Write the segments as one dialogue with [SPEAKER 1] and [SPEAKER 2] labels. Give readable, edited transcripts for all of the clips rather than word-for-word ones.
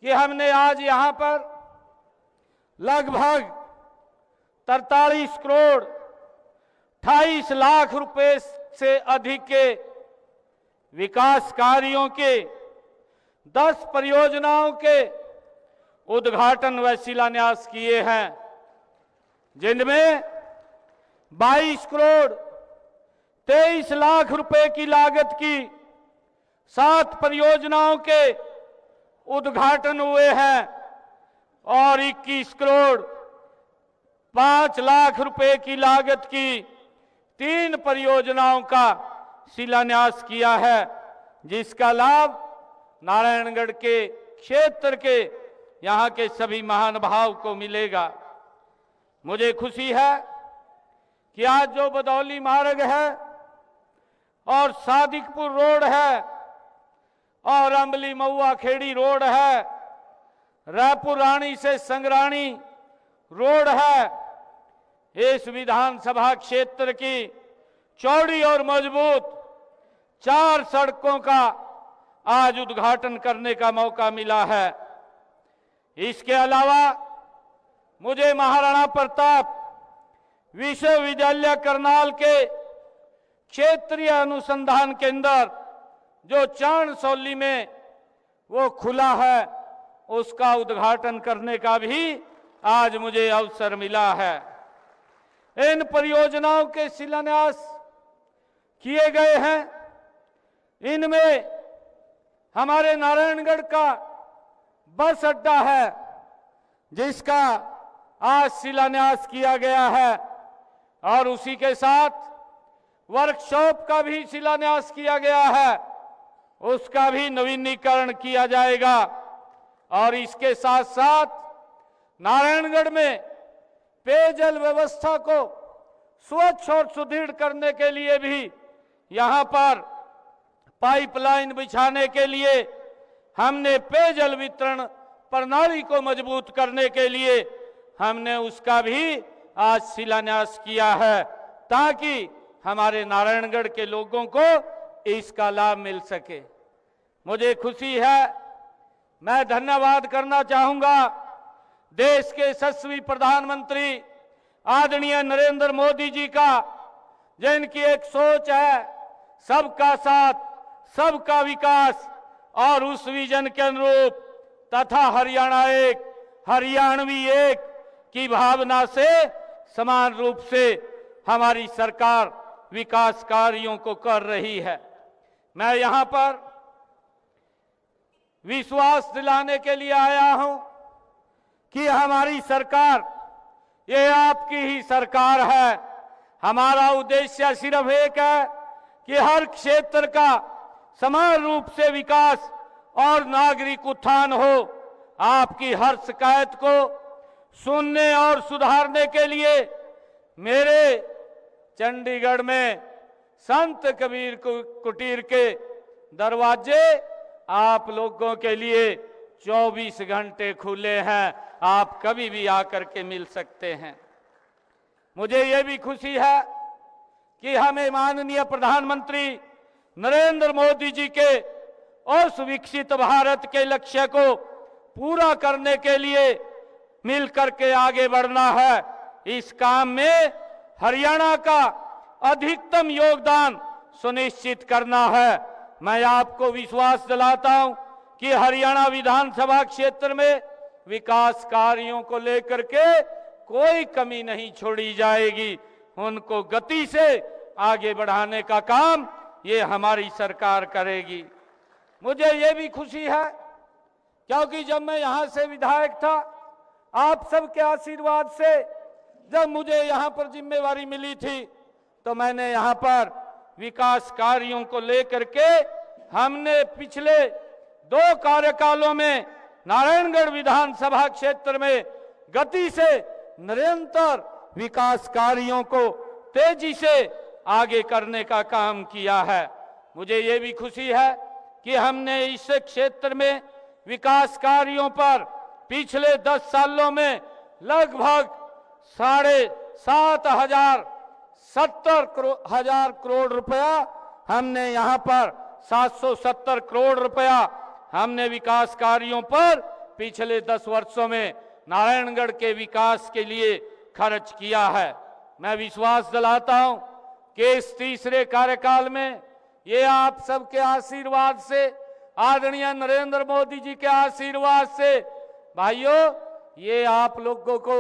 [SPEAKER 1] कि हमने आज यहां पर लगभग 43 करोड़ 28 लाख रुपए से अधिक के विकास कार्यों के 10 परियोजनाओं के उद्घाटन व शिलान्यास किए हैं, जिनमें 22 करोड़ 23 लाख रुपए की लागत की 7 परियोजनाओं के उद्घाटन हुए हैं और 21 करोड़ 5 लाख रुपए की लागत की 3 परियोजनाओं का शिलान्यास किया है, जिसका लाभ नारायणगढ़ के क्षेत्र के यहां के सभी महानुभाव को मिलेगा। मुझे खुशी है कि आज जो बदौली मार्ग है और सादिकपुर रोड है और अम्बली महुआ खेड़ी रोड है, रायपुर रानी से संगरानी रोड है, इस विधानसभा क्षेत्र की चौड़ी और मजबूत 4 सड़कों का आज उद्घाटन करने का मौका मिला है। इसके अलावा मुझे महाराणा प्रताप विश्वविद्यालय करनाल के क्षेत्रीय अनुसंधान केंद्र जो चाणसौली में वो खुला है, उसका उद्घाटन करने का भी आज मुझे अवसर मिला है। इन परियोजनाओं के शिलान्यास किए गए हैं। इनमें हमारे नारायणगढ़ का बस अड्डा है, जिसका आज शिलान्यास किया गया है, और उसी के साथ वर्कशॉप का भी शिलान्यास किया गया है, उसका भी नवीनीकरण किया जाएगा। और इसके साथ साथ नारायणगढ़ में पेयजल व्यवस्था को स्वच्छ और सुदृढ़ करने के लिए भी यहां पर पाइपलाइन बिछाने के लिए हमने पेयजल वितरण प्रणाली को मजबूत करने के लिए हमने उसका भी आज शिलान्यास किया है, ताकि हमारे नारायणगढ़ के लोगों को इसका लाभ मिल सके। मुझे खुशी है, मैं धन्यवाद करना चाहूंगा देश के यशस्वी प्रधानमंत्री आदरणीय नरेंद्र मोदी जी का, जिनकी एक सोच है सबका साथ सबका विकास, और उस विजन के अनुरूप तथा हरियाणा एक हरियाणवी एक की भावना से समान रूप से हमारी सरकार विकास कार्यों को कर रही है। मैं यहां पर विश्वास दिलाने के लिए आया हूं कि हमारी सरकार ये आपकी ही सरकार है। हमारा उद्देश्य सिर्फ एक है कि हर क्षेत्र का समान रूप से विकास और नागरिक उत्थान हो। आपकी हर शिकायत को सुनने और सुधारने के लिए मेरे चंडीगढ़ में संत कबीर कुटीर के दरवाजे आप लोगों के लिए 24 घंटे खुले हैं, आप कभी भी आकर के मिल सकते हैं। मुझे ये भी खुशी है कि हमें माननीय प्रधानमंत्री नरेंद्र मोदी जी के उस विकसित भारत के लक्ष्य को पूरा करने के लिए मिलकर के आगे बढ़ना है। इस काम में हरियाणा का अधिकतम योगदान सुनिश्चित करना है। मैं आपको विश्वास दिलाता हूं कि हरियाणा विधानसभा क्षेत्र में विकास कार्यों को लेकर के कोई कमी नहीं छोड़ी जाएगी। उनको गति से आगे बढ़ाने का काम ये हमारी सरकार करेगी। मुझे ये भी खुशी है क्योंकि जब मैं यहां से विधायक था, आप सबके आशीर्वाद से जब मुझे यहां पर जिम्मेवारी मिली थी, तो मैंने यहां पर विकास कार्यों को लेकर के हमने पिछले 2 कार्यकालों में नारायणगढ़ विधानसभा क्षेत्र में गति से निरंतर विकास कार्यों को तेजी से आगे करने का काम किया है। मुझे ये भी खुशी है कि हमने इस क्षेत्र में विकास कार्यों पर पिछले 10 सालों में लगभग 7,70 करोड़ रुपया हमने यहां पर 770 करोड़ रुपया हमने विकास कार्यों पर पिछले 10 वर्षों में नारायणगढ़ के विकास के लिए खर्च किया है। मैं विश्वास दिलाता हूं कि इस तीसरे कार्यकाल में ये आप सबके आशीर्वाद से, आदरणीय नरेंद्र मोदी जी के आशीर्वाद से भाइयों, ये आप लोगों को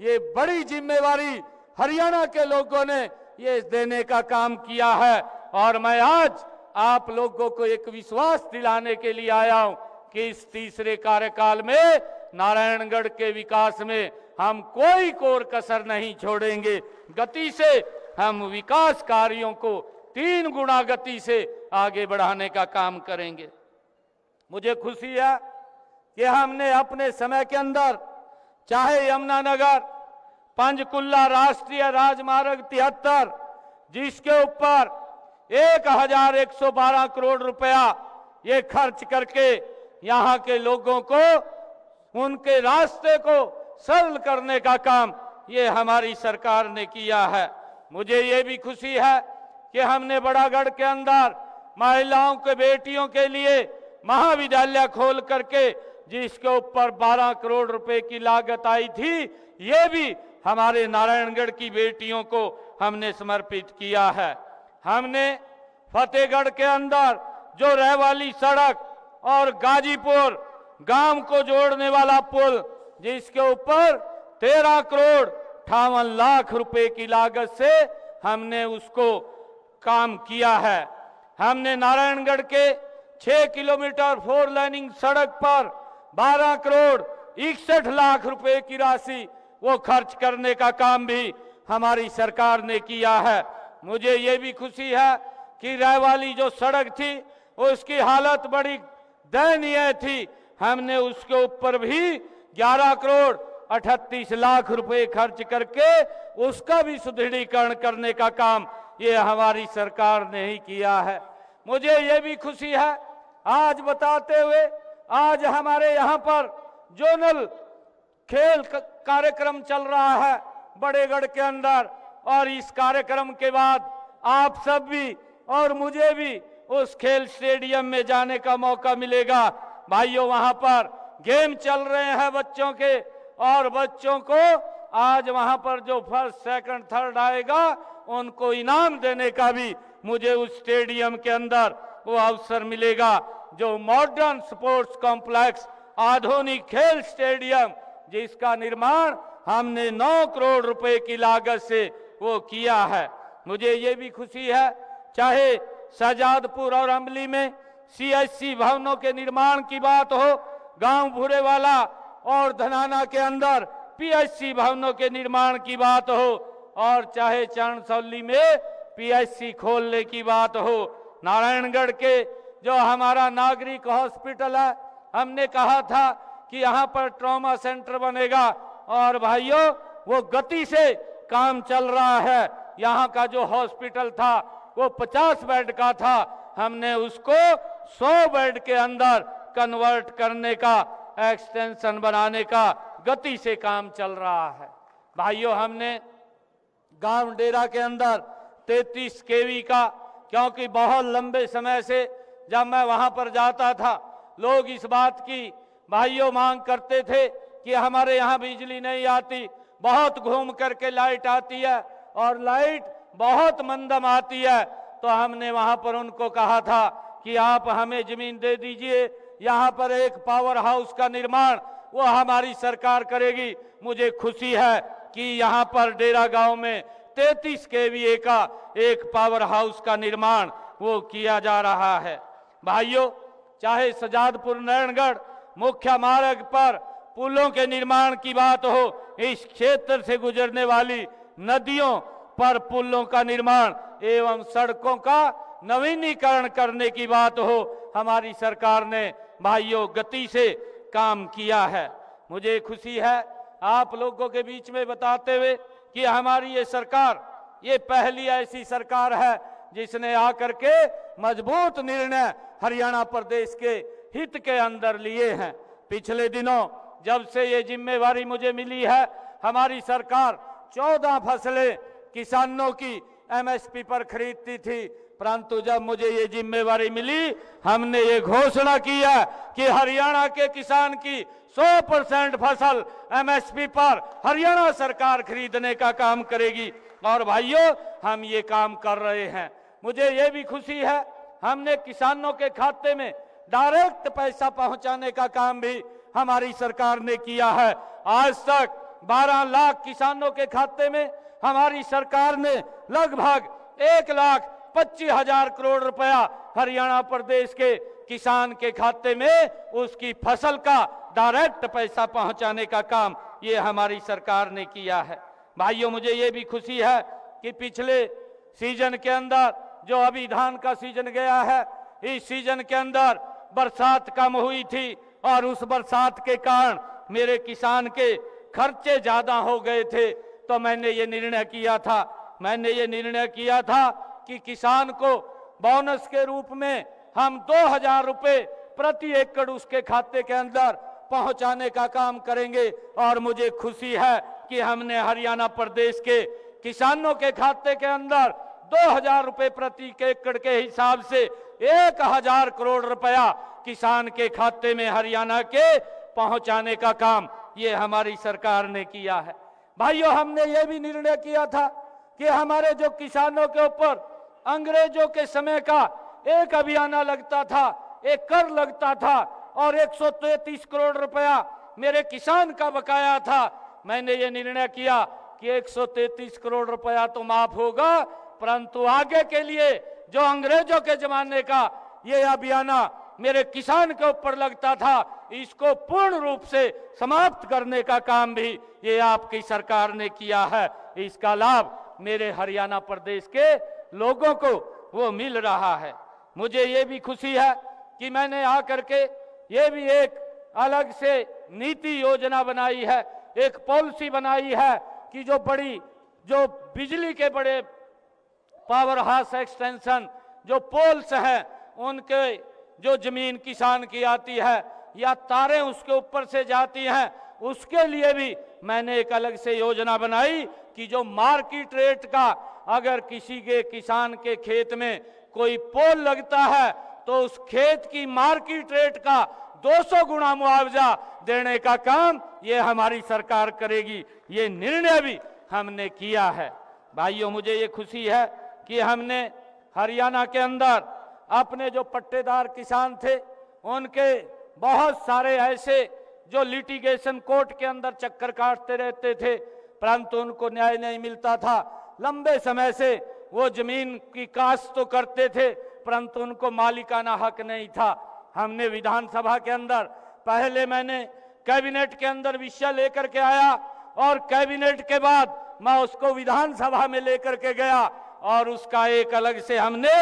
[SPEAKER 1] ये बड़ी जिम्मेवारी हरियाणा के लोगों ने ये देने का काम किया है। और मैं आज आप लोगों को एक विश्वास दिलाने के लिए आया हूं कि इस तीसरे कार्यकाल में नारायणगढ़ के विकास में हम कोई कोर कसर नहीं छोड़ेंगे। गति से हम विकास कार्यों को 3 गुना गति से आगे बढ़ाने का काम करेंगे। मुझे खुशी है कि हमने अपने समय के अंदर चाहे यमुनानगर पंचकुला राष्ट्रीय राजमार्ग 73 जिसके ऊपर 1112 करोड़ रुपया ये खर्च करके यहाँ के लोगों को उनके रास्ते को सरल करने का काम ये हमारी सरकार ने किया है। मुझे ये भी खुशी है कि हमने बड़ागढ़ के अंदर महिलाओं के बेटियों के लिए महाविद्यालय खोल करके जिसके ऊपर 12 करोड़ रुपए की लागत आई थी, ये भी हमारे नारायणगढ़ की बेटियों को हमने समर्पित किया है। हमने फतेहगढ़ के अंदर जो रहवाली सड़क और गाजीपुर गांव को जोड़ने वाला पुल जिसके ऊपर 13 करोड़ 58 लाख रुपए की लागत से हमने उसको काम किया है। हमने नारायणगढ़ के 6 किलोमीटर 4 लाइनिंग सड़क पर 12 करोड़ 61 लाख रुपए की राशि वो खर्च करने का काम भी हमारी सरकार ने किया है। मुझे ये भी खुशी है कि रहवाली जो सड़क थी उसकी हालत बड़ी दयनीय थी, हमने उसके ऊपर भी 11 करोड़ 38 लाख रुपए खर्च करके उसका भी सुदृढ़ीकरण करने का काम ये हमारी सरकार ने ही किया है। मुझे ये भी खुशी है आज बताते हुए, आज हमारे यहाँ पर जोनल खेल कार्यक्रम चल रहा है बड़ेगढ़ के अंदर, और इस कार्यक्रम के बाद आप सब भी और मुझे भी उस खेल स्टेडियम में जाने का मौका मिलेगा। भाइयों, वहां पर गेम चल रहे हैं बच्चों के, और बच्चों को आज वहां पर जो फर्स्ट सेकंड थर्ड आएगा उनको इनाम देने का भी मुझे उस स्टेडियम के अंदर वो अवसर मिलेगा। जो मॉडर्न स्पोर्ट्स कॉम्प्लेक्स आधुनिक खेल स्टेडियम जिसका निर्माण हमने 9 करोड़ रुपए की लागत से वो किया है। मुझे ये भी खुशी है चाहे शाहजादपुर और अमली में CSC भवनों के निर्माण की बात हो, गांव भूरेवाला और धनाना के अंदर PSC भवनों के निर्माण की बात हो, और चाहे चरणसौली में PSC खोलने की बात हो, नारायणगढ़ के जो हमारा नागरिक हॉस्पिटल है, हमने कहा था कि यहाँ पर ट्रॉमा सेंटर बनेगा, और भाइयों वो गति से काम चल रहा है। यहाँ का जो हॉस्पिटल था वो 50 बेड का था, हमने उसको 100 बेड के अंदर कन्वर्ट करने का, एक्सटेंशन बनाने का गति से काम चल रहा है। भाइयों, हमने गांव डेरा के अंदर 33 kV का, क्योंकि बहुत लंबे समय से जब मैं वहां पर जाता था लोग इस बात की भाइयों मांग करते थे कि हमारे यहाँ बिजली नहीं आती, बहुत घूम करके लाइट आती है और लाइट बहुत मंदम आती है। तो हमने वहां पर उनको कहा था कि आप हमें जमीन दे दीजिए, यहाँ पर एक पावर हाउस का निर्माण वो हमारी सरकार करेगी। मुझे खुशी है कि यहाँ पर डेरा गांव में 33 kVA का एक पावर हाउस का निर्माण वो किया जा रहा है। भाइयों, चाहे शाहजादपुर नारायणगढ़ मुख्य मार्ग पर पुलों के निर्माण की बात हो, इस क्षेत्र से गुजरने वाली नदियों पर पुलों का निर्माण एवं सड़कों का नवीनीकरण करने की बात हो, हमारी सरकार ने भाइयों गति से काम किया है। मुझे खुशी है आप लोगों के बीच में बताते हुए कि हमारी ये सरकार ये पहली ऐसी सरकार है जिसने आकर के मजबूत निर्णय हरियाणा प्रदेश के हित के अंदर लिए हैं। पिछले दिनों जब से ये जिम्मेवारी मुझे मिली है, हमारी सरकार 14 फसलें किसानों की MSP पर खरीदती थी, परंतु जब मुझे ये जिम्मेवारी मिली, हमने ये घोषणा किया कि हरियाणा के किसान की 100% फसल एमएसपी पर हरियाणा सरकार खरीदने का काम करेगी। और भाइयों, हम ये काम कर रहे हैं। मुझे ये भी खुशी है, हमने किसानों के खाते में डायरेक्ट पैसा पहुंचाने का काम भी हमारी सरकार ने किया है। आज तक 12 लाख किसानों के खाते में हमारी सरकार ने लगभग 1,25,000 करोड़ रुपया हरियाणा प्रदेश के किसान के खाते में उसकी फसल का डायरेक्ट पैसा पहुंचाने का काम ये हमारी सरकार ने किया है। भाइयों, मुझे ये भी खुशी है कि पिछले सीजन के अंदर, जो अभी धान का सीजन गया है, इस सीजन के अंदर बरसात कम हुई थी और उस बरसात के कारण मेरे किसान के खर्चे ज्यादा हो गए थे। तो मैंने ये निर्णय किया था कि किसान को बोनस के रूप में हम 2,000 रुपए प्रति एकड़ उसके खाते के अंदर पहुंचाने का काम करेंगे। और मुझे खुशी है कि हमने हरियाणा प्रदेश के किसानों के खाते के अंदर 2,000 रुपए प्रति एकड़ के हिसाब से 1,000 करोड़ रुपया किसान के खाते में हरियाणा के पहुंचाने का काम ये हमारी सरकार ने किया है। भाइयों, हमने ये भी निर्णय किया था कि हमारे जो किसानों के ऊपर अंग्रेजों के समय का एक अभियान लगता था, एक कर लगता था और 133 करोड़ रुपया मेरे किसान का बकाया था। मैंने ये निर्णय किया कि 133 करोड़ रुपया तो माफ होगा, परंतु आगे के लिए जो अंग्रेजों के जमाने का ये अभियान मेरे किसान के ऊपर लगता था, इसको पूर्ण रूप से समाप्त करने का काम भी ये आपकी सरकार ने किया है। इसका लाभ मेरे हरियाणा प्रदेश के लोगों को वो मिल रहा है। मुझे ये भी खुशी है कि मैंने आकर के ये भी एक अलग से नीति योजना बनाई है, एक पॉलिसी बनाई है कि जो बिजली के बड़े पावर हाउस एक्सटेंशन जो पोल्स हैं, उनके जो जमीन किसान की आती है या तारें उसके ऊपर से जाती हैं, उसके लिए भी मैंने एक अलग से योजना बनाई कि जो मार्केट रेट का, अगर किसी के किसान के खेत में कोई पोल लगता है तो उस खेत की मार्केट रेट का 200 गुना मुआवजा देने का काम ये हमारी सरकार करेगी। ये निर्णय भी हमने किया है। भाइयों, मुझे ये खुशी है कि हमने हरियाणा के अंदर अपने जो पट्टेदार किसान थे, उनके बहुत सारे ऐसे जो लिटिगेशन कोर्ट के अंदर चक्कर काटते रहते थे, परंतु उनको न्याय नहीं मिलता था। लंबे समय से वो जमीन की काश्त तो करते थे, परंतु उनको मालिकाना हक नहीं था। हमने विधानसभा के अंदर पहले मैंने कैबिनेट के अंदर विषय लेकर के आया और कैबिनेट के बाद मैं उसको विधानसभा में लेकर के गया और उसका एक अलग से हमने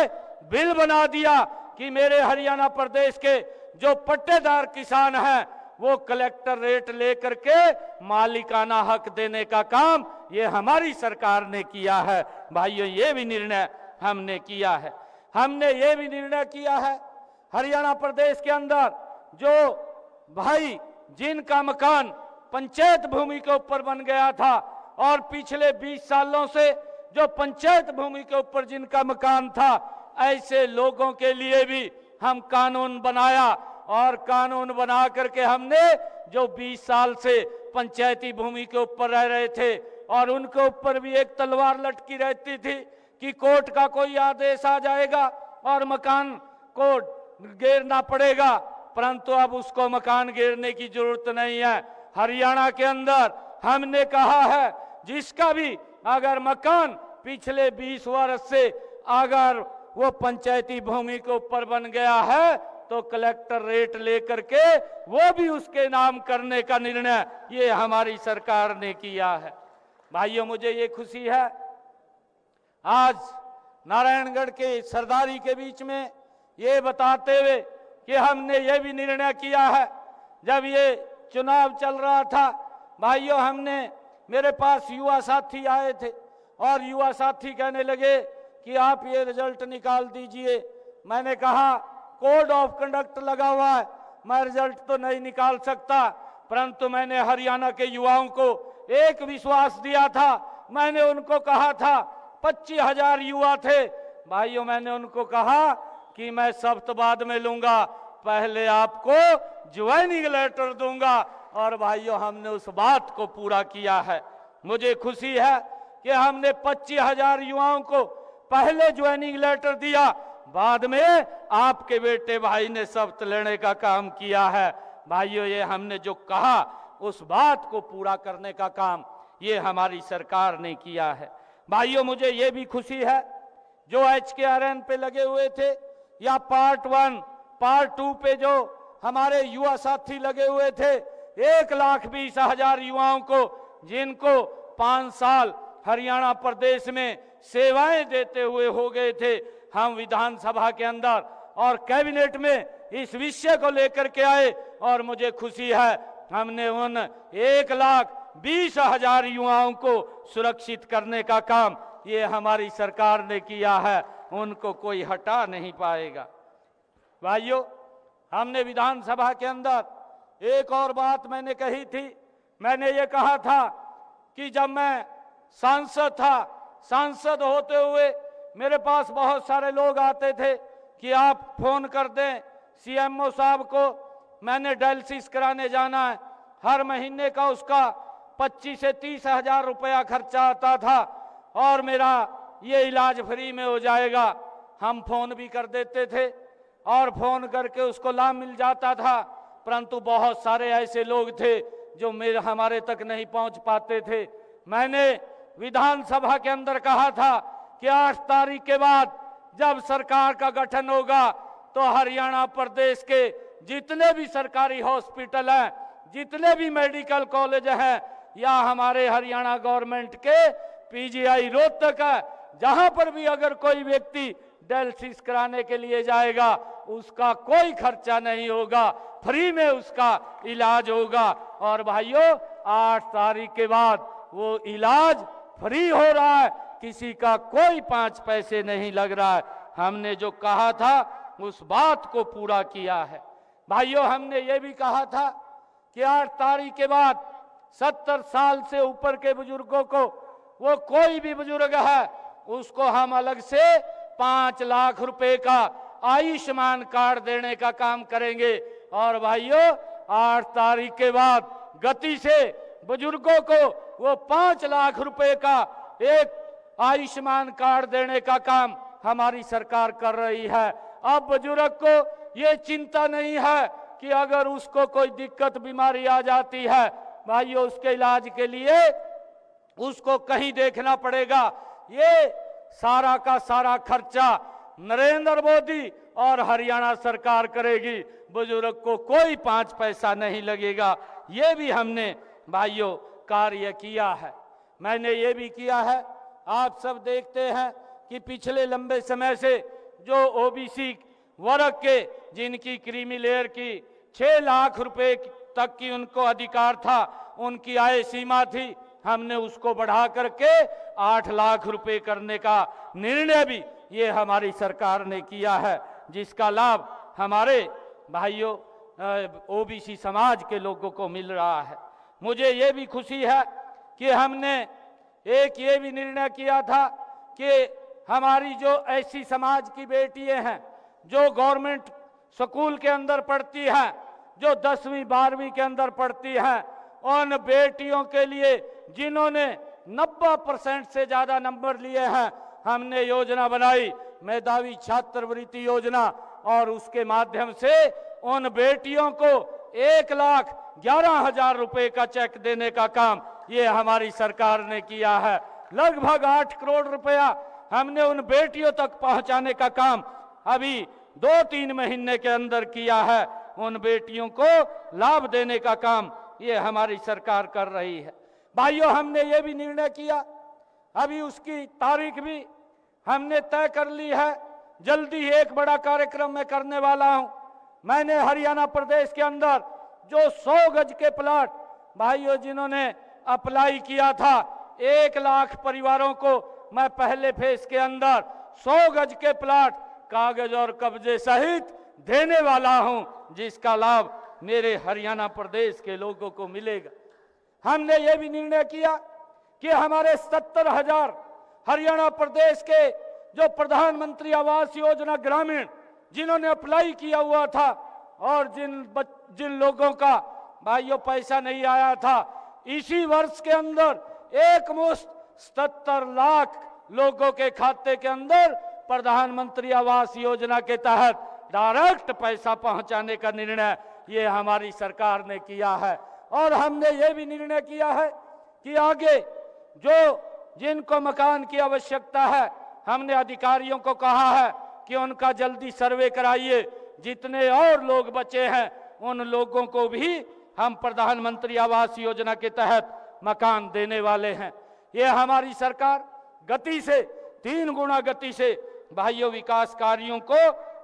[SPEAKER 1] बिल बना दिया कि मेरे हरियाणा प्रदेश के जो पट्टेदार किसान हैं वो कलेक्टर रेट लेकर के मालिकाना हक देने का काम ये हमारी सरकार ने किया है। भाइयों, ये भी निर्णय हमने किया है। हमने ये भी निर्णय किया है हरियाणा प्रदेश के अंदर जो भाई जिनका मकान पंचायत भूमि के ऊपर बन गया था और पिछले 20 सालों से जो पंचायत भूमि के ऊपर जिनका मकान था, ऐसे लोगों के लिए भी हम कानून बनाया और कानून बना करके हमने जो 20 साल से पंचायती भूमि के ऊपर रह रहे थे और उनके ऊपर भी एक तलवार लटकी रहती थी कि कोर्ट का कोई आदेश आ जाएगा और मकान को गिरना पड़ेगा, परंतु अब उसको मकान गिरने की जरूरत नहीं है। हरियाणा के अंदर हमने कहा है जिसका भी अगर मकान पिछले 20 वर्ष से अगर वो पंचायती भूमि के ऊपर बन गया है तो कलेक्टर रेट लेकर के वो भी उसके नाम करने का निर्णय ये हमारी सरकार ने किया है। भाइयों, मुझे ये खुशी है आज नारायणगढ़ के सरदारी के बीच में ये बताते हुए कि हमने ये भी निर्णय किया है, जब ये चुनाव चल रहा था भाइयों, हमने मेरे पास युवा साथी आए थे और युवा साथी कहने लगे कि आप ये रिजल्ट निकाल दीजिए। मैंने कहा कोड ऑफ कंडक्ट लगा हुआ है, मैं रिजल्ट तो नहीं निकाल सकता, परंतु मैंने हरियाणा के युवाओं को एक विश्वास दिया था। मैंने उनको कहा था 25,000 युवा थे, भाइयों मैंने उनको कहा कि मैं शब्द बाद में लूंगा, पहले आपको ज्वाइनिंग लेटर दूंगा, और भाइयों हमने उस बात को पूरा किया है। मुझे खुशी है कि हमने 25,000 युवाओं को पहले ज्वाइनिंग लेटर दिया, बाद में आपके बेटे भाई ने शपथ लेने का काम किया है। भाइयों ये हमने जो कहा उस बात को पूरा करने का काम ये हमारी सरकार ने किया है। भाइयों मुझे ये भी खुशी है जो HKRN पे लगे हुए थे या पार्ट 1 पार्ट 2 पे जो हमारे युवा साथी लगे हुए थे, 1,20,000 युवाओं को जिनको 5 साल हरियाणा प्रदेश में सेवाएं देते हुए हो गए थे, हम विधानसभा के अंदर और कैबिनेट में इस विषय को लेकर के आए और मुझे खुशी है हमने उन 1,20,000 युवाओं को सुरक्षित करने का काम ये हमारी सरकार ने किया है, उनको कोई हटा नहीं पाएगा। भाइयों हमने विधानसभा के अंदर एक और बात मैंने कही थी, मैंने ये कहा था कि जब मैं सांसद था, सांसद होते हुए मेरे पास बहुत सारे लोग आते थे कि आप फोन कर दें CMO साहब को, मैंने डायलिसिस कराने जाना है, हर महीने का उसका 25 से 30 हजार रुपया खर्चा आता था और मेरा ये इलाज फ्री में हो जाएगा। हम फोन भी कर देते थे और फोन करके उसको लाभ मिल जाता था, परंतु बहुत सारे ऐसे लोग थे जो हमारे तक नहीं पहुंच पाते थे। मैंने विधानसभा के अंदर कहा था कि 8 तारीख के बाद जब सरकार का गठन होगा तो हरियाणा प्रदेश के जितने भी सरकारी हॉस्पिटल हैं, जितने भी मेडिकल कॉलेज हैं या हमारे हरियाणा गवर्नमेंट के PGI रोहतक है, जहां पर भी अगर कोई व्यक्ति डायलिसिस कराने के लिए जाएगा उसका कोई खर्चा नहीं होगा, फ्री में उसका इलाज होगा। और भाइयों 8 तारीख के बाद वो इलाज फ्री हो रहा है, किसी का कोई 5 पैसे नहीं लग रहा है। हमने जो कहा था उस बात को पूरा किया है। भाइयों हमने ये भी कहा था कि 8 तारीख के बाद 70 साल से ऊपर के बुजुर्गों को, वो कोई भी बुजुर्ग है, उसको हम अलग से 5 लाख रुपए का आयुष्मान कार्ड देने का काम करेंगे। और भाइयों 8 तारीख के बाद गति से बुजुर्गों को वो 5 लाख रुपए का एक आयुष्मान कार्ड देने का काम हमारी सरकार कर रही है। अब बुजुर्ग को ये चिंता नहीं है कि अगर उसको कोई दिक्कत बीमारी आ जाती है, भाइयों उसके इलाज के लिए उसको कहीं देखना पड़ेगा। ये सारा का सारा खर्चा नरेंद्र मोदी और हरियाणा सरकार करेगी, बुजुर्ग को कोई 5 पैसा नहीं लगेगा। ये भी हमने भाइयों कार्य किया है। मैंने ये भी किया है, आप सब देखते हैं कि पिछले लंबे समय से जो OBC वर्ग के जिनकी क्रीमी लेयर की 6 लाख रुपए तक की उनको अधिकार था, उनकी आय सीमा थी, हमने उसको बढ़ा करके 8 लाख रुपए करने का निर्णय भी ये हमारी सरकार ने किया है, जिसका लाभ हमारे भाइयों OBC समाज के लोगों को मिल रहा है। मुझे ये भी खुशी है कि हमने एक ये भी निर्णय किया था कि हमारी जो ऐसी समाज की बेटियां हैं जो गवर्नमेंट स्कूल के अंदर पढ़ती हैं, जो 10वीं 12वीं के अंदर पढ़ती हैं, उन बेटियों के लिए जिन्होंने 90% से ज्यादा नंबर लिए हैं, हमने योजना बनाई मेधावी छात्रवृत्ति योजना, और उसके माध्यम से उन बेटियों को 1,11,000 रुपए का चेक देने का काम ये हमारी सरकार ने किया है। लगभग 8 करोड़ रुपया हमने उन बेटियों तक पहुंचाने का काम अभी 2-3 महीने के अंदर किया है। उन बेटियों को लाभ देने का काम ये हमारी सरकार कर रही है। भाइयों हमने ये भी निर्णय किया, अभी उसकी तारीख भी हमने तय कर ली है, जल्दी एक बड़ा कार्यक्रम मैं करने वाला हूं। मैंने हरियाणा प्रदेश के अंदर जो 100 गज के प्लाट भाइयों जिन्होंने अप्लाई किया था, 1 लाख परिवारों को मैं पहले फेज के अंदर 100 गज के प्लाट कागज और कब्जे सहित देने वाला हूं, जिसका लाभ मेरे हरियाणा प्रदेश के लोगों को मिलेगा। हमने ये भी निर्णय किया कि हमारे 70,000 हरियाणा प्रदेश के जो प्रधानमंत्री आवास योजना ग्रामीण जिन्होंने अप्लाई किया हुआ था और जिन लोगों का भाइयों पैसा नहीं आया था, इसी वर्ष के अंदर एक मुश्त 77 लाख लोगों के खाते के अंदर प्रधानमंत्री आवास योजना के तहत डायरेक्ट पैसा पहुंचाने का निर्णय ये हमारी सरकार ने किया है। और हमने ये भी निर्णय किया है कि आगे जिनको मकान की आवश्यकता है, हमने अधिकारियों को कहा है कि उनका जल्दी सर्वे कराइए। जितने और लोग बचे हैं उन लोगों को भी हम प्रधानमंत्री आवास योजना के तहत मकान देने वाले हैं। ये हमारी सरकार गति से 3 गुना गति से भाइयों विकास कार्यों को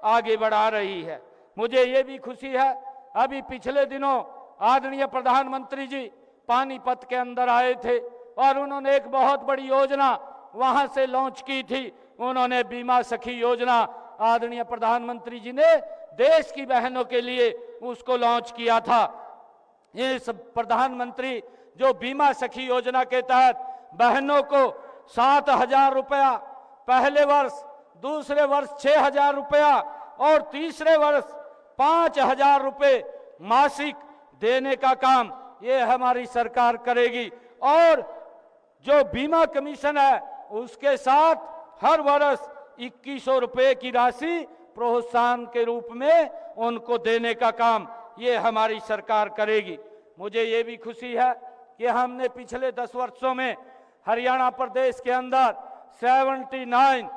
[SPEAKER 1] आगे बढ़ा रही है। मुझे ये भी खुशी है, अभी पिछले दिनों आदरणीय प्रधानमंत्री जी पानीपत के अंदर आए थे और उन्होंने एक बहुत बड़ी योजना वहां से लॉन्च की थी। उन्होंने बीमा सखी योजना आदरणीय प्रधानमंत्री जी ने देश की बहनों के लिए उसको लॉन्च किया था। ये सब प्रधानमंत्री जो बीमा सखी योजना के तहत बहनों को 7,000 रुपया पहले वर्ष, दूसरे वर्ष 6,000 रुपया और तीसरे वर्ष 5,000 रुपये मासिक देने का काम ये हमारी सरकार करेगी। और जो बीमा कमीशन है उसके साथ हर वर्ष 2100 रुपये की राशि प्रोत्साहन के रूप में उनको देने का काम ये हमारी सरकार करेगी। मुझे ये भी खुशी है कि हमने पिछले 10 वर्षों में हरियाणा प्रदेश के अंदर 79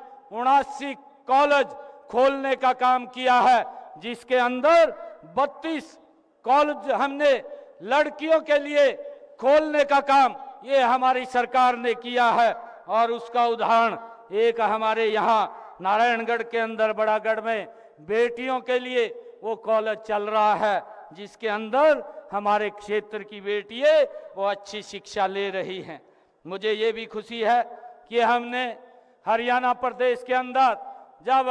[SPEAKER 1] कॉलेज खोलने का काम किया है, जिसके अंदर 32 कॉलेज हमने लड़कियों के लिए खोलने का काम ये हमारी सरकार ने किया है। और उसका उदाहरण एक हमारे यहाँ नारायणगढ़ के अंदर बड़ागढ़ में बेटियों के लिए वो कॉलेज चल रहा है, जिसके अंदर हमारे क्षेत्र की बेटियां वो अच्छी शिक्षा ले रही हैं। मुझे ये भी खुशी है कि हमने हरियाणा प्रदेश के अंदर जब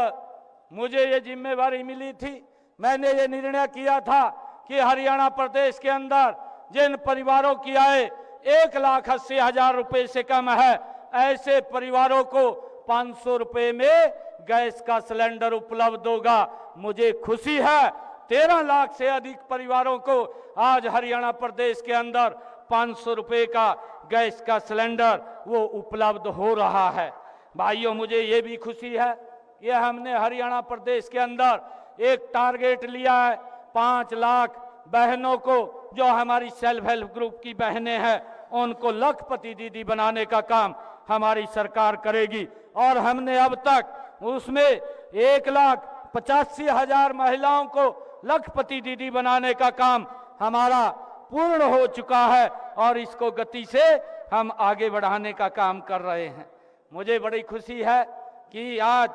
[SPEAKER 1] मुझे ये जिम्मेवारी मिली थी, मैंने ये निर्णय किया था कि हरियाणा प्रदेश के अंदर जिन परिवारों की आय 1,80,000 रुपए से कम है, ऐसे परिवारों को 500 रुपए में गैस का सिलेंडर उपलब्ध होगा। मुझे खुशी है 13 लाख से अधिक परिवारों को आज हरियाणा प्रदेश के अंदर 500 रुपए का गैस का सिलेंडर वो उपलब्ध हो रहा है। भाइयों, मुझे ये भी खुशी है कि हमने हरियाणा प्रदेश के अंदर एक टारगेट लिया है 5 लाख बहनों को, जो हमारी सेल्फ हेल्प ग्रुप की बहनें हैं, उनको लखपति दीदी बनाने का काम हमारी सरकार करेगी। और हमने अब तक उसमें 1,85,000 महिलाओं को लखपति दीदी बनाने का काम हमारा पूर्ण हो चुका है और इसको गति से हम आगे बढ़ाने का काम कर रहे हैं। मुझे बड़ी खुशी है कि आज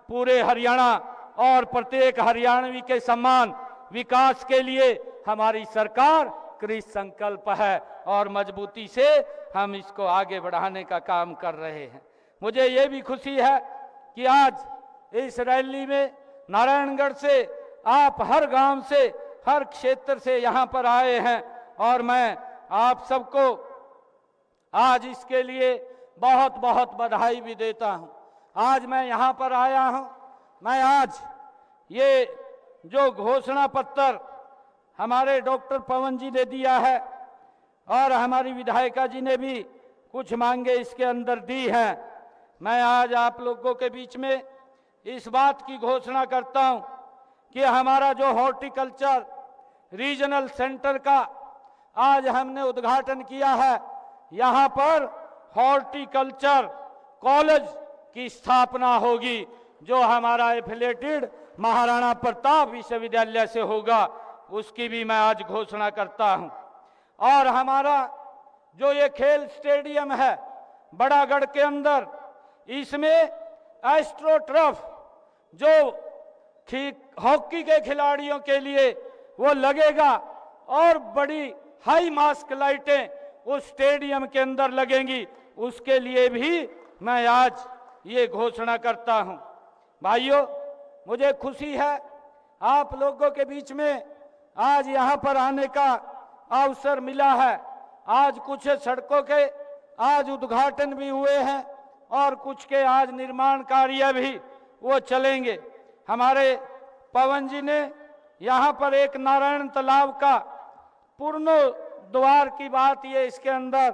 [SPEAKER 1] पूरे हरियाणा और प्रत्येक हरियाणवी के सम्मान विकास के लिए हमारी सरकार कृत संकल्प है और मजबूती से हम इसको आगे बढ़ाने का काम कर रहे हैं। मुझे ये भी खुशी है कि आज इस रैली में नारायणगढ़ से आप हर गांव से, हर क्षेत्र से यहाँ पर आए हैं और मैं आप सबको आज इसके लिए बहुत बहुत बधाई भी देता हूँ। आज मैं यहाँ पर आया हूँ, मैं आज ये जो घोषणा पत्र हमारे डॉक्टर पवन जी ने दिया है और हमारी विधायिका जी ने भी कुछ मांगे इसके अंदर दी हैं, मैं आज आप लोगों के बीच में इस बात की घोषणा करता हूं कि हमारा जो हॉर्टिकल्चर रीजनल सेंटर का आज हमने उद्घाटन किया है, यहाँ पर हॉर्टिकल्चर कॉलेज की स्थापना होगी, जो हमारा एफिलेटेड महाराणा प्रताप विश्वविद्यालय से होगा, उसकी भी मैं आज घोषणा करता हूं। और हमारा जो ये खेल स्टेडियम है बड़ागढ़ के अंदर, इसमें एस्ट्रोटर्फ जो हॉकी के खिलाड़ियों के लिए वो लगेगा और बड़ी हाई मास्क लाइटें उस स्टेडियम के अंदर लगेंगी, उसके लिए भी मैं आज ये घोषणा करता हूं। भाइयों, मुझे खुशी है आप लोगों के बीच में आज यहाँ पर आने का अवसर मिला है। आज कुछ सड़कों के आज उद्घाटन भी हुए हैं और कुछ के आज निर्माण कार्य भी वो चलेंगे। हमारे पवन जी ने यहाँ पर एक नारायण तालाब का पुनर्द्वार की बात ये इसके अंदर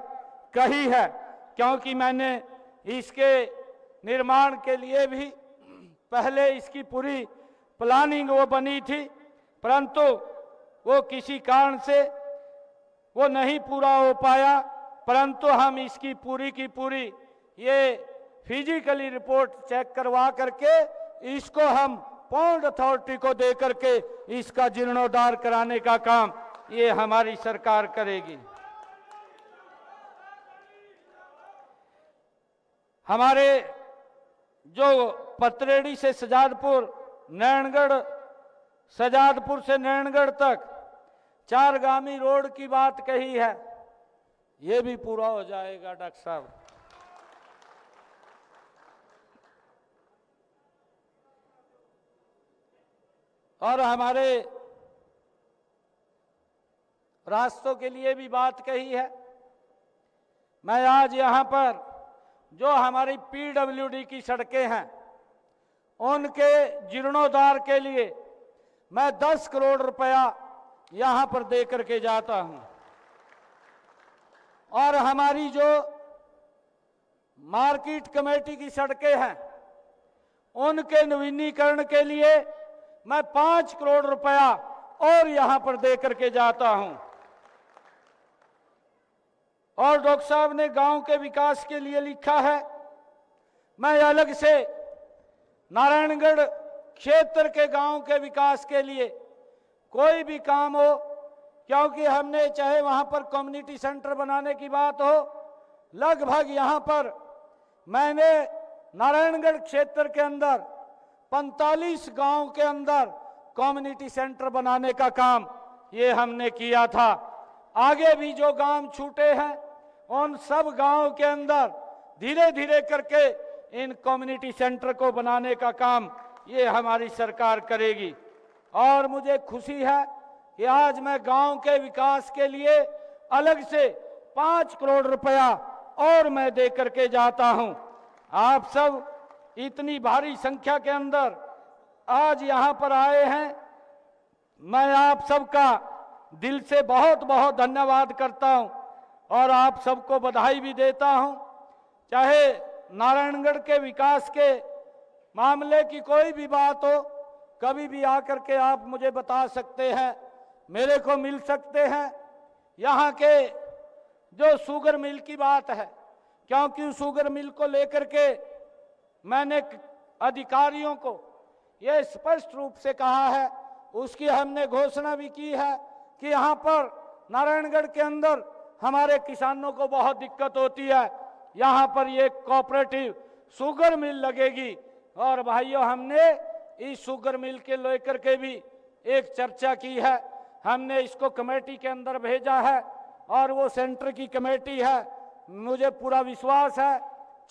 [SPEAKER 1] कही है, क्योंकि मैंने इसके निर्माण के लिए भी पहले इसकी पूरी प्लानिंग वो बनी थी, परंतु वो किसी कारण से वो नहीं पूरा हो पाया। परंतु हम इसकी पूरी की पूरी ये फिजिकली रिपोर्ट चेक करवा करके इसको हम पोर्ट अथॉरिटी को दे करके इसका जीर्णोद्धार कराने का काम ये हमारी सरकार करेगी। हमारे जो पतरेड़ी से सजादपुर, नैनगढ़, सजादपुर से नैनगढ़ तक 4गामी रोड की बात कही है, ये भी पूरा हो जाएगा डॉक्टर साहब। और हमारे रास्तों के लिए भी बात कही है। मैं आज यहाँ पर जो हमारी पीडब्ल्यूडी की सड़कें हैं उनके जीर्णोद्धार के लिए मैं 10 करोड़ रुपया यहाँ पर दे करके जाता हूँ। और हमारी जो मार्केट कमेटी की सड़कें हैं उनके नवीनीकरण के लिए मैं 5 करोड़ रुपया और यहाँ पर दे करके जाता हूँ। और डॉक्टर साहब ने गांव के विकास के लिए लिखा है, मैं अलग से नारायणगढ़ क्षेत्र के गांव के विकास के लिए कोई भी काम हो, क्योंकि हमने चाहे वहां पर कम्युनिटी सेंटर बनाने की बात हो, लगभग यहां पर मैंने नारायणगढ़ क्षेत्र के अंदर 45 गांव के अंदर कम्युनिटी सेंटर बनाने का काम ये हमने किया था। आगे भी जो गांव छूटे हैं उन सब गांव के अंदर धीरे धीरे करके इन कम्युनिटी सेंटर को बनाने का काम ये हमारी सरकार करेगी। और मुझे खुशी है कि आज मैं गांव के विकास के लिए अलग से 5 करोड़ रुपया और मैं दे करके जाता हूं। आप सब इतनी भारी संख्या के अंदर आज यहां पर आए हैं, मैं आप सबका दिल से बहुत बहुत धन्यवाद करता हूं और आप सबको बधाई भी देता हूं। चाहे नारायणगढ़ के विकास के मामले की कोई भी बात हो, कभी भी आकर के आप मुझे बता सकते हैं, मेरे को मिल सकते हैं। यहाँ के जो शुगर मिल की बात है, क्योंकि शुगर मिल को लेकर के मैंने अधिकारियों को यह स्पष्ट रूप से कहा है, उसकी हमने घोषणा भी की है कि यहाँ पर नारायणगढ़ के अंदर हमारे किसानों को बहुत दिक्कत होती है, यहाँ पर ये कोऑपरेटिव शुगर मिल लगेगी। और भाइयों, हमने इस शुगर मिल के लेकर के भी एक चर्चा की है, हमने इसको कमेटी के अंदर भेजा है और वो सेंटर की कमेटी है। मुझे पूरा विश्वास है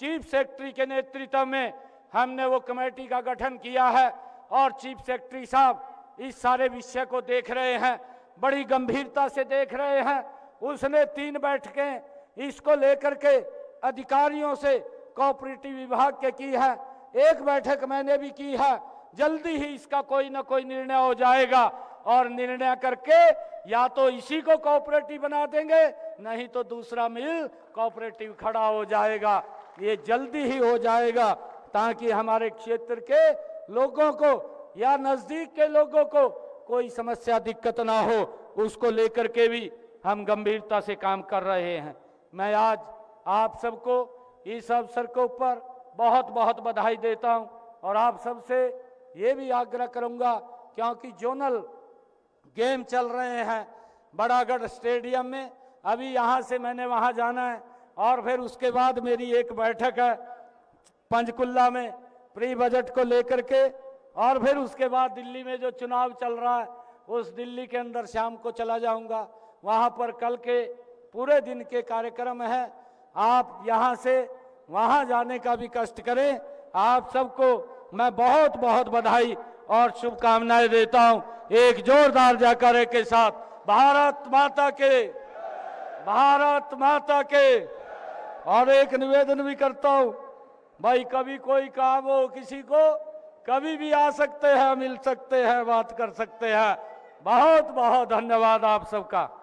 [SPEAKER 1] चीफ सेक्रेटरी के नेतृत्व में हमने वो कमेटी का गठन किया है और चीफ सेक्रेटरी साहब इस सारे विषय को देख रहे हैं, बड़ी गंभीरता से देख रहे हैं। उसने 3 बैठकें इसको लेकर के अधिकारियों से कोऑपरेटिव विभाग के की है, 1 बैठक मैंने भी की है। जल्दी ही इसका कोई ना कोई निर्णय हो जाएगा और निर्णय करके या तो इसी को कोऑपरेटिव बना देंगे, नहीं तो दूसरा मिल कोऑपरेटिव खड़ा हो जाएगा। ये जल्दी ही हो जाएगा ताकि हमारे क्षेत्र के लोगों को या नजदीक के लोगों को कोई समस्या दिक्कत ना हो, उसको लेकर के भी हम गंभीरता से काम कर रहे हैं। मैं आज आप सबको इस अवसर के ऊपर बहुत बहुत बधाई देता हूं और आप सबसे ये भी आग्रह करूंगा, क्योंकि जोनल गेम चल रहे हैं बड़ागढ़ स्टेडियम में, अभी यहां से मैंने वहां जाना है और फिर उसके बाद मेरी एक बैठक है पंचकुला में प्री बजट को लेकर के, और फिर उसके बाद दिल्ली में जो चुनाव चल रहा है उस दिल्ली के अंदर शाम को चला जाऊंगा। वहां पर कल के पूरे दिन के कार्यक्रम है, आप यहां से वहां जाने का भी कष्ट करें। आप सबको मैं बहुत बहुत बधाई और शुभकामनाएं देता हूं। एक जोरदार जयकारे के साथ भारत माता के, भारत माता के। और एक निवेदन भी करता हूं, भाई कभी कोई काम हो किसी को, कभी भी आ सकते हैं, मिल सकते हैं, बात कर सकते हैं। बहुत बहुत धन्यवाद आप सबका।